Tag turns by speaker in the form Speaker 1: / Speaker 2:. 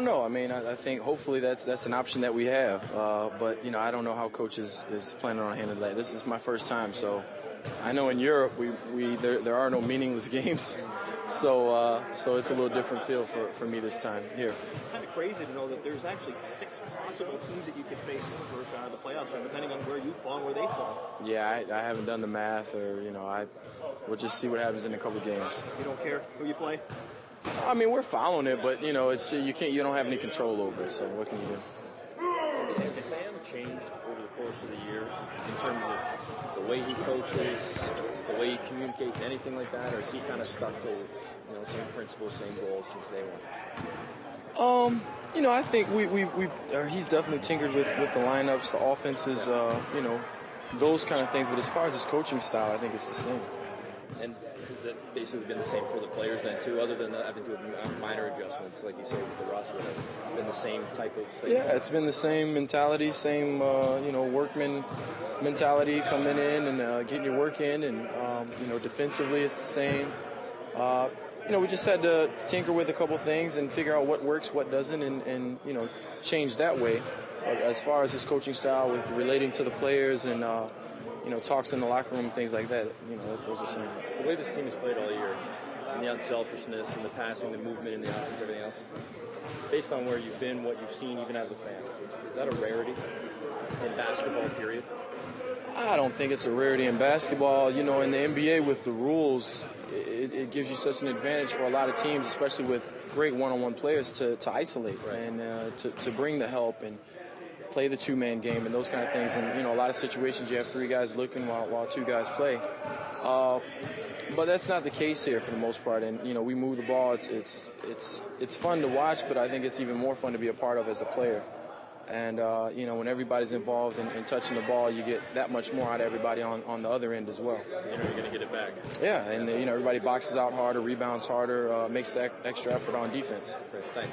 Speaker 1: don't know. I mean, I think hopefully that's an option that we have. But I don't know how coach is planning on handling that. This is my first time, so I know in Europe there are no meaningless games, so it's a little different feel for me this time here.
Speaker 2: Kind of crazy to know that there's actually 6 possible teams that you could face in the first round of the playoffs, depending on where you fall and where they fall.
Speaker 1: Yeah, I haven't done the math, or we'll just see what happens in a couple games.
Speaker 2: You don't care who you play?
Speaker 1: I mean, we're following it, but you don't have any control over it. So what can you do?
Speaker 3: Has Sam changed over the course of the year in terms of the way he coaches, the way he communicates, anything like that, or is he kind of stuck to same principles, same goals since day one?
Speaker 1: I think he's definitely tinkered with the lineups, the offenses, those kind of things. But as far as his coaching style, I think it's the same.
Speaker 3: And has it basically been the same for the players then too, other than having to do minor adjustments, like you say with the roster? It's been the same type of thing?
Speaker 1: Yeah, it's been the same mentality, same workman mentality, coming in and getting your work in, and defensively it's the same. We just had to tinker with a couple things and figure out what works, what doesn't, and change that way. As far as his coaching style with relating to the players and talks in the locker room, things like that, those are some.
Speaker 3: The way this team has played all year, and the unselfishness and the passing, the movement and the offense, everything else, based on where you've been, what you've seen, even as a fan, is that a rarity in basketball, period?
Speaker 1: I don't think it's a rarity in basketball. In the NBA with the rules, it gives you such an advantage for a lot of teams, especially with great one-on-one players, to isolate, right, and to bring the help and play the two-man game and those kind of things. And a lot of situations you have 3 guys looking while 2 guys play. But that's not the case here for the most part. And we move the ball. It's fun to watch, but I think it's even more fun to be a part of as a player. And when everybody's involved in touching the ball, you get that much more out of everybody on the other end as well.
Speaker 3: You're going to get it back.
Speaker 1: Yeah, and everybody boxes out harder, rebounds harder, makes that extra effort on defense.
Speaker 3: Great. Thanks.